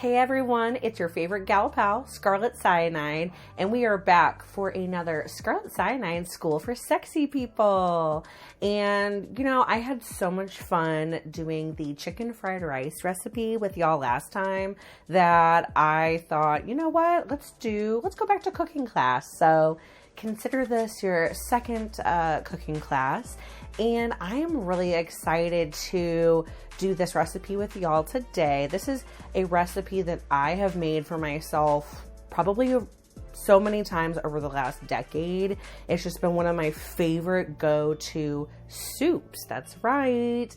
Hey everyone, it's your favorite gal pal, Scarlett Syanide, and we are back for another Scarlett Syanide School for Sexy People. And you know, I had so much fun doing the chicken fried rice recipe with y'all last time that I thought, you know what, let's go back to cooking class. So consider this your second cooking class, and I am really excited to do this recipe with y'all today. This is a recipe that I have made for myself probably so many times over the last decade. It's just been one of my favorite go-to soups. That's right.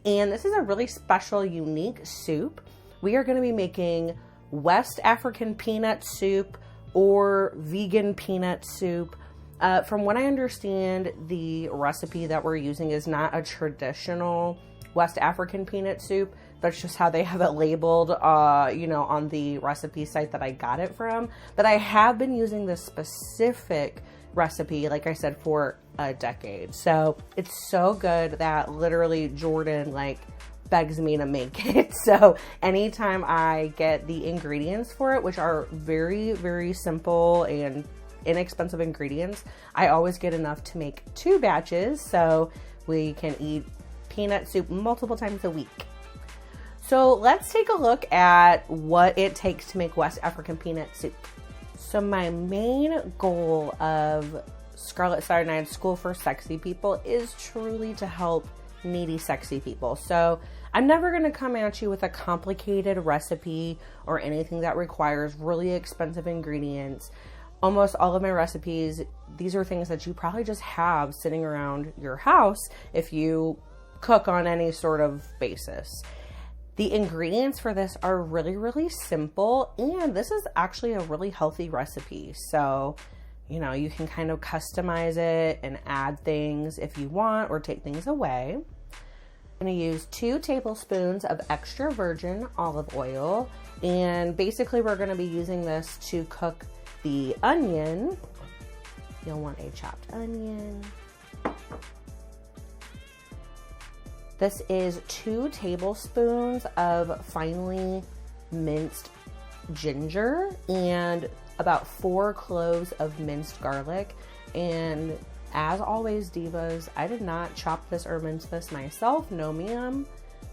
And this is a really special, unique soup. We are going to be making West African peanut soup or vegan peanut soup. From what I understand, the recipe that we're using is not a traditional West African peanut soup. That's just how they have it labeled, on the recipe site that I got it from. But I have been using this specific recipe, like I said, for a decade. So it's so good that literally Jordan begs me to make it. So anytime I get the ingredients for it, which are very, very simple and inexpensive ingredients, I always get enough to make 2 batches so we can eat peanut soup multiple times a week. So let's take a look at what it takes to make West African peanut soup. So my main goal of Scarlett Syanide School for Sexy People is truly to help needy sexy people. So I'm never going to come at you with a complicated recipe or anything that requires really expensive ingredients. Almost all of my recipes, these are things that you probably just have sitting around your house if you cook on any sort of basis. The ingredients for this are really, really simple, and this is actually a really healthy recipe. So, you know, you can kind of customize it and add things if you want or take things away. I'm going to use 2 tablespoons of extra virgin olive oil, and basically we're going to be using this to cook the onion. You'll want a chopped onion. This is 2 tablespoons of finely minced ginger and about 4 cloves of minced garlic. And as always, divas, I did not chop this or mince this myself. No ma'am.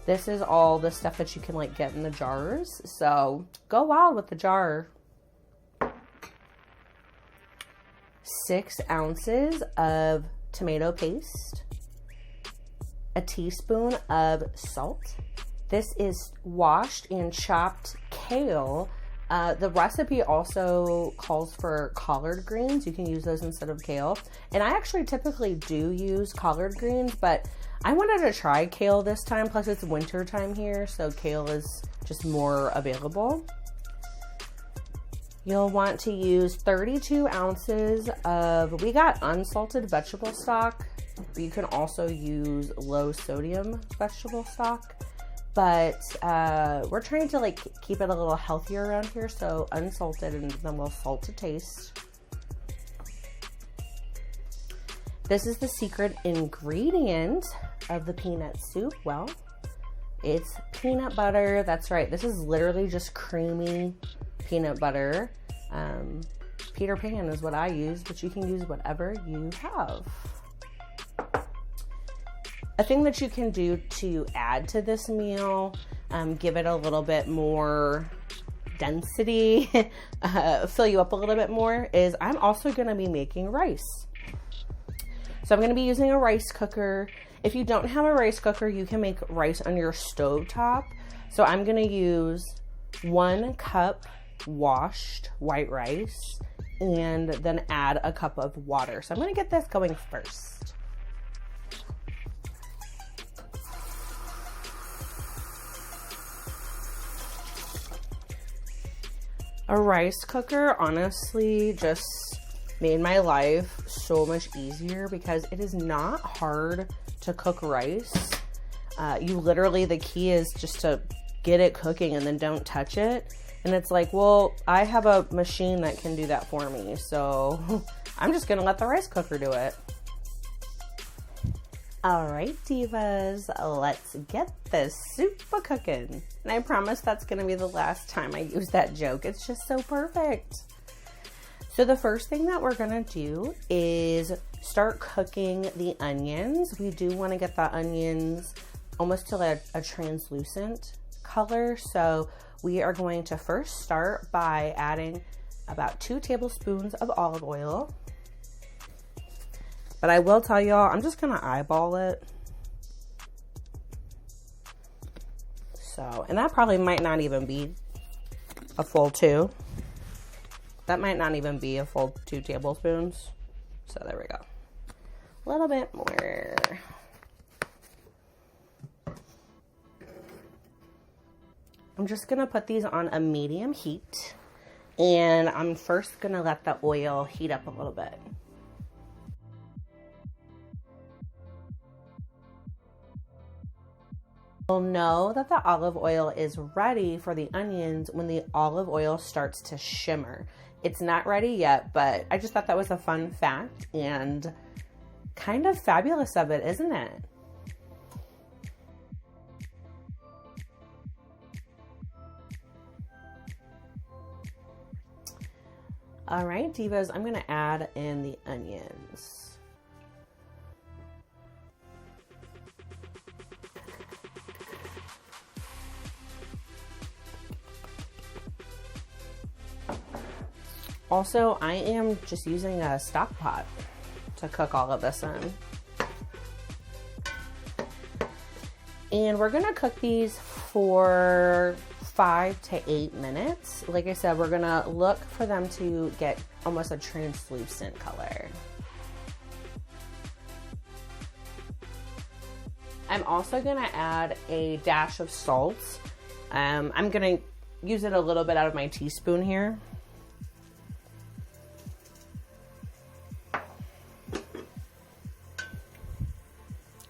This is all the stuff that you can get in the jars. So go wild with the jar. 6 ounces of tomato paste, a teaspoon of salt. This is washed and chopped kale. The recipe also calls for collard greens. You can use those instead of kale. And I actually typically do use collard greens, but I wanted to try kale this time. Plus it's winter time here, so kale is just more available. You'll want to use 32 ounces of, we got unsalted vegetable stock. You can also use low sodium vegetable stock, but we're trying to keep it a little healthier around here, so unsalted, and then we'll salt to taste. This is the secret ingredient of the peanut soup. Well, it's peanut butter. That's right. This is literally just creamy peanut butter. Peter Pan is what I use, but you can use whatever you have. A thing that you can do to add to this meal, give it a little bit more density, fill you up a little bit more, is I'm also going to be making rice. So I'm going to be using a rice cooker. If you don't have a rice cooker, you can make rice on your stovetop. So I'm going to use 1 cup washed white rice and then add a cup of water. So I'm going to get this going first. A rice cooker honestly just made my life so much easier because it is not hard to cook rice. You literally, the key is just to get it cooking and then don't touch it. And it's well, I have a machine that can do that for me, so I'm just gonna let the rice cooker do it. All right, divas, let's get this soup a-cooking. And I promise that's going to be the last time I use that joke. It's just so perfect. So the first thing that we're going to do is start cooking the onions. We do want to get the onions almost to a translucent color. So we are going to first start by adding about 2 tablespoons of olive oil. But I will tell y'all, I'm just gonna eyeball it. So, and that probably might not even be a full 2. That might not even be a full 2 tablespoons. So there we go. A little bit more. I'm just gonna put these on a medium heat. And I'm first gonna let the oil heat up a little bit. You'll know that the olive oil is ready for the onions when the olive oil starts to shimmer. It's not ready yet, but I just thought that was a fun fact and kind of fabulous of it, isn't it? All right, divas, I'm gonna add in the onions. Also, I am just using a stock pot to cook all of this in. And we're gonna cook these for 5 to 8 minutes. Like I said, we're gonna look for them to get almost a translucent color. I'm also gonna add a dash of salt. I'm gonna use it a little bit out of my teaspoon here.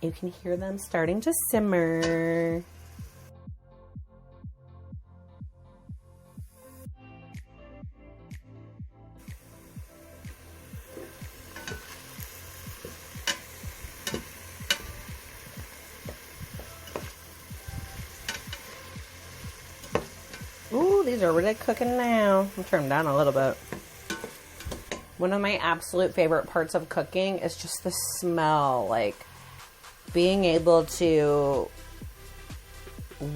You can hear them starting to simmer. Ooh, these are really cooking now. I'll turn them down a little bit. One of my absolute favorite parts of cooking is just the smell, like being able to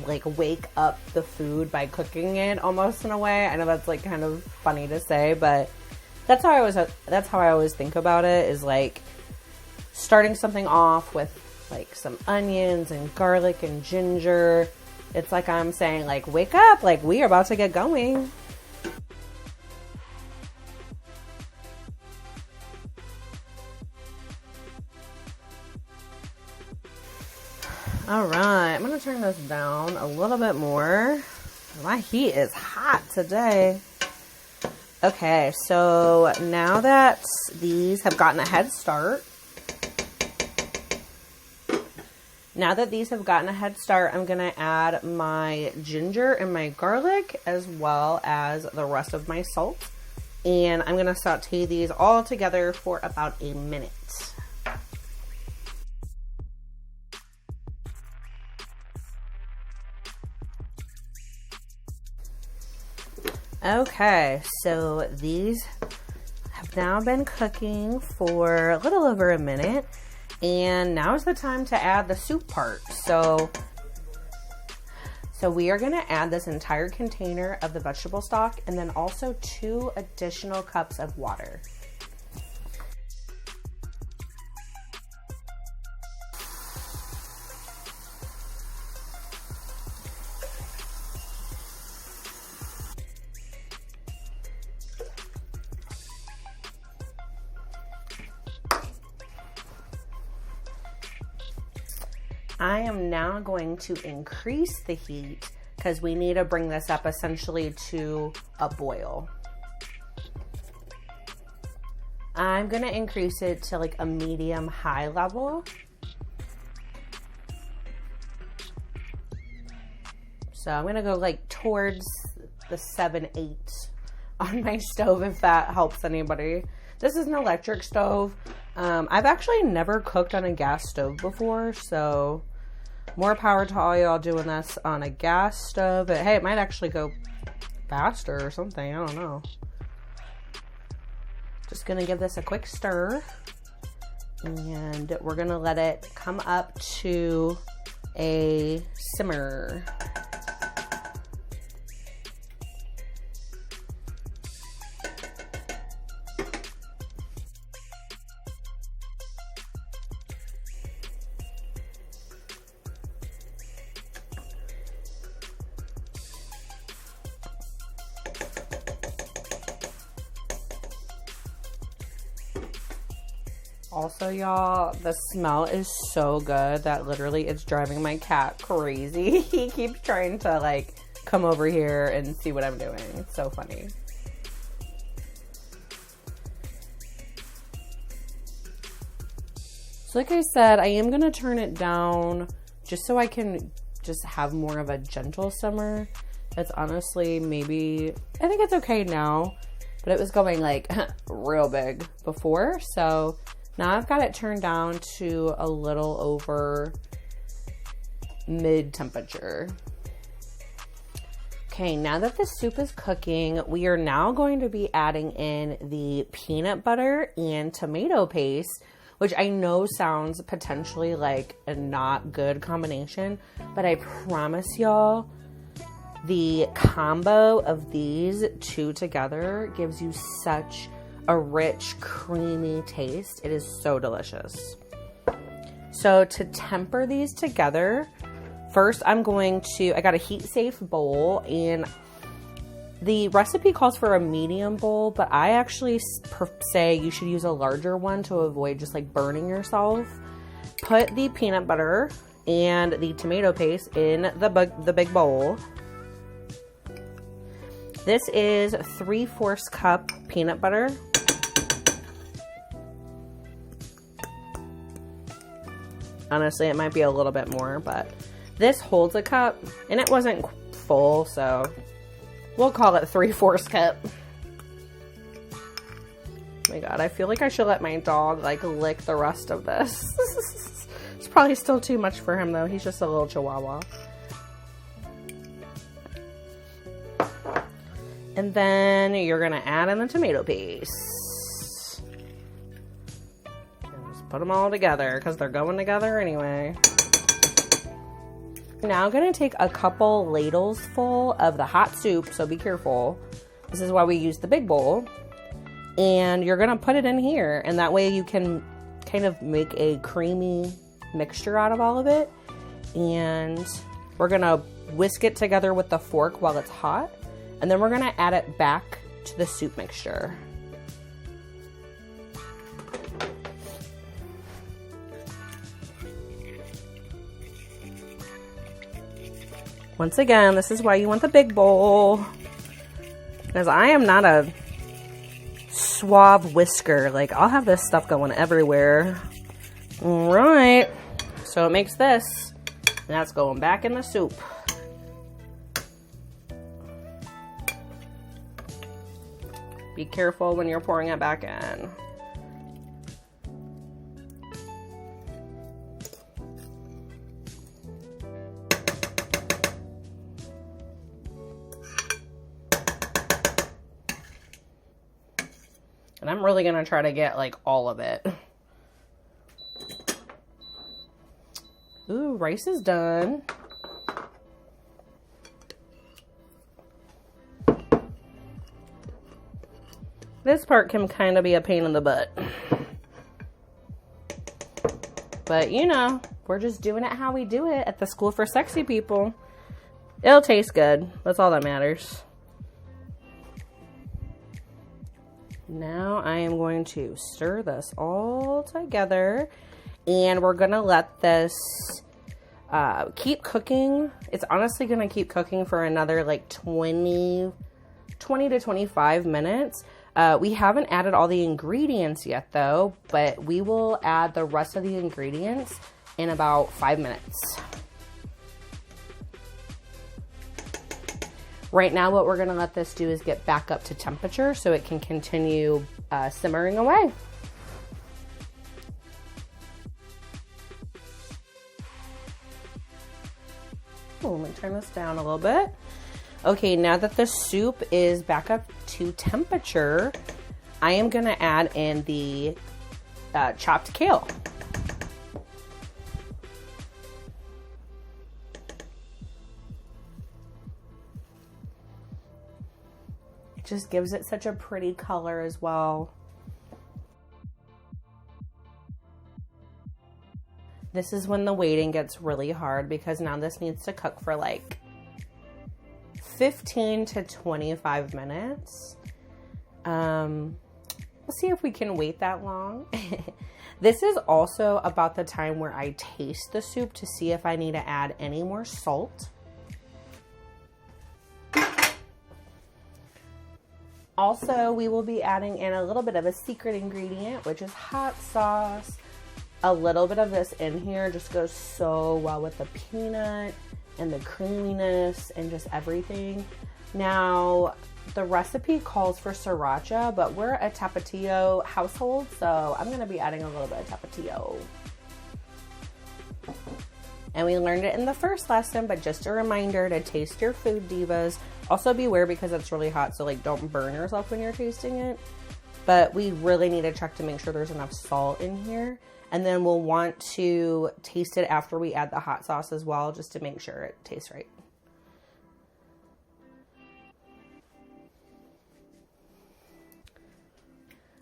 like wake up the food by cooking it almost in a way. I know that's like kind of funny to say, but that's how I always think about it, is like starting something off with like some onions and garlic and ginger. It's like I'm saying, like, wake up, like we are about to get going. All right, I'm gonna turn this down a little bit more. My heat is hot today. Okay, so now that these have gotten a head start, I'm gonna add my ginger and my garlic as well as the rest of my salt. And I'm gonna saute these all together for about a minute. Okay, so these have now been cooking for a little over a minute, and now is the time to add the soup part. So we are gonna add this entire container of the vegetable stock and then also 2 additional cups of water. I am now going to increase the heat because we need to bring this up essentially to a boil. I'm going to increase it to like a medium high level. So I'm going to go like towards the 7-8 on my stove, if that helps anybody. This is an electric stove. I've actually never cooked on a gas stove before, so more power to all y'all doing this on a gas stove. But hey, it might actually go faster or something. I don't know. Just gonna give this a quick stir, and we're gonna let it come up to a simmer. Also, y'all, the smell is so good that literally it's driving my cat crazy. He keeps trying to like come over here and see what I'm doing. It's so funny. So like I said, I am going to turn it down just so I can just have more of a gentle simmer. It's honestly maybe, I think it's okay now, but it was going like real big before. So now I've got it turned down to a little over mid temperature. Okay, now that the soup is cooking, we are now going to be adding in the peanut butter and tomato paste, which I know sounds potentially like a not good combination, but I promise y'all, the combo of these two together gives you such a rich, creamy taste. It is so delicious. So to temper these together, first I got a heat safe bowl, and the recipe calls for a medium bowl, but I actually say you should use a larger one to avoid just like burning yourself. Put the peanut butter and the tomato paste in the big bowl. This is 3/4 cup peanut butter. Honestly, it might be a little bit more, but this holds a cup, and it wasn't full, so we'll call it 3/4 cup. Oh my God, I feel like I should let my dog like lick the rest of this. It's probably still too much for him though. He's just a little chihuahua. And then you're gonna add in the tomato paste. Put them all together because they're going together anyway. Now I'm going to take a couple ladles full of the hot soup, so be careful. This is why we use the big bowl. And you're going to put it in here, and that way you can kind of make a creamy mixture out of all of it. And we're going to whisk it together with the fork while it's hot. And then we're going to add it back to the soup mixture. Once again, this is why you want the big bowl, because I am not a suave whisker. Like, I'll have this stuff going everywhere. All right, so it makes this, and that's going back in the soup. Be careful when you're pouring it back in. And I'm really going to try to get like all of it. Ooh, rice is done. This part can kind of be a pain in the butt. But you know, we're just doing it how we do it at the School for Sexy People. It'll taste good. That's all that matters. Now I am going to stir this all together, and we're going to let this keep cooking. It's honestly going to keep cooking for another like 20 to 25 minutes. We haven't added all the ingredients yet though, but we will add the rest of the ingredients in about 5 minutes. Right now, what we're going to let this do is get back up to temperature so it can continue simmering away. Oh, let me turn this down a little bit. Okay, now that the soup is back up to temperature, I am going to add in the chopped kale. It just gives it such a pretty color as well. This is when the waiting gets really hard because now this needs to cook for like 15 to 25 minutes. We'll see if we can wait that long. This is also about the time where I taste the soup to see if I need to add any more salt. Also, we will be adding in a little bit of a secret ingredient, which is hot sauce. A little bit of this in here just goes so well with the peanut and the creaminess and just everything. Now, the recipe calls for sriracha, but we're a Tapatio household, so I'm going to be adding a little bit of Tapatio. And we learned it in the first lesson, but just a reminder to taste your food, divas. Also beware because it's really hot, so like don't burn yourself when you're tasting it. But we really need to check to make sure there's enough salt in here. And then we'll want to taste it after we add the hot sauce as well, just to make sure it tastes right.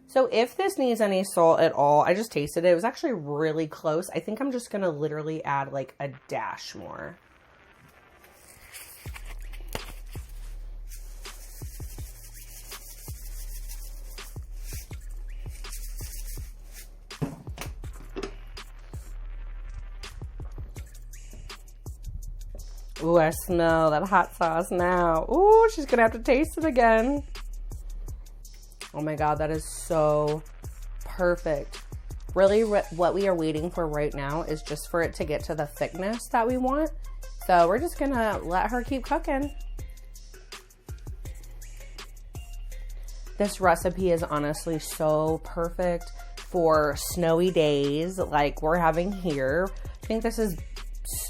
So if this needs any salt at all, I just tasted it. It was actually really close. I think I'm just going to literally add like a dash more. Ooh, I smell that hot sauce now. Ooh, she's gonna have to taste it again. Oh my God, that is so perfect. Really, what we are waiting for right now is just for it to get to the thickness that we want. So we're just gonna let her keep cooking. This recipe is honestly so perfect for snowy days like we're having here. I think this is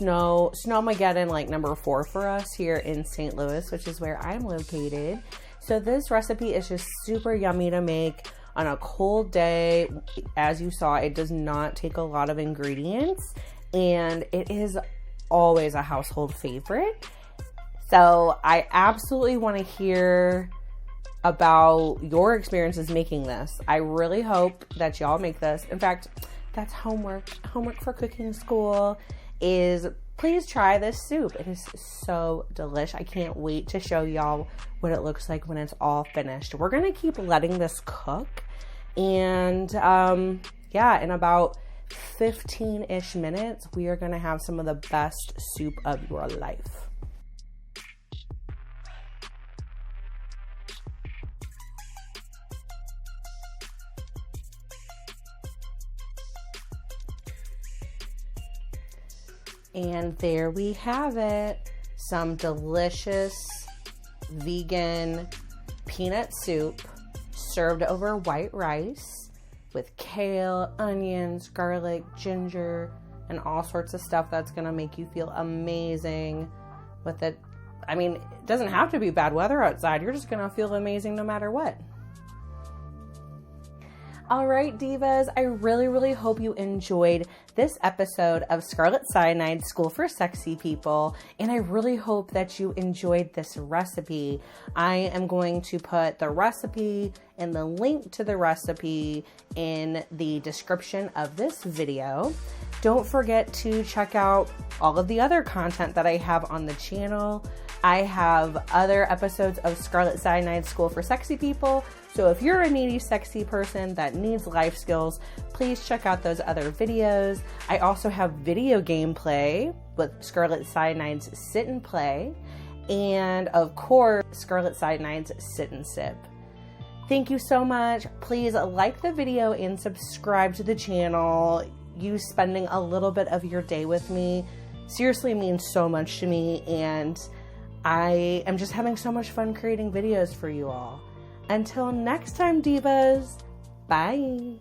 Snowmageddon like number 4 for us here in St. Louis, which is where I'm located. So this recipe is just super yummy to make on a cold day. As you saw, it does not take a lot of ingredients and it is always a household favorite. So I absolutely want to hear about your experiences making this. I really hope that y'all make this. In fact, that's homework for cooking school. Is please try this soup. It is so delish. I can't wait to show y'all what it looks like when it's all finished. We're gonna keep letting this cook, and yeah, in about 15-ish minutes, we are gonna have some of the best soup of your life. And there we have it. Some delicious vegan peanut soup served over white rice with kale, onions, garlic, ginger, and all sorts of stuff that's gonna make you feel amazing with it. I mean, it doesn't have to be bad weather outside. You're just gonna feel amazing no matter what. All right, divas, I really hope you enjoyed this episode of Scarlett Syanide School for Sexy People, and I really hope that you enjoyed this recipe. I am going to put the recipe and the link to the recipe in the description of this video. Don't forget to check out all of the other content that I have on the channel. I have other episodes of Scarlett Syanide School for Sexy People. So if you're a needy, sexy person that needs life skills, please check out those other videos. I also have video gameplay with Scarlett Cyanide's Sit and Play. And of course, Scarlett Cyanide's Sit and Sip. Thank you so much. Please like the video and subscribe to the channel. You spending a little bit of your day with me seriously means so much to me, and I am just having so much fun creating videos for you all. Until next time, divas, Bye.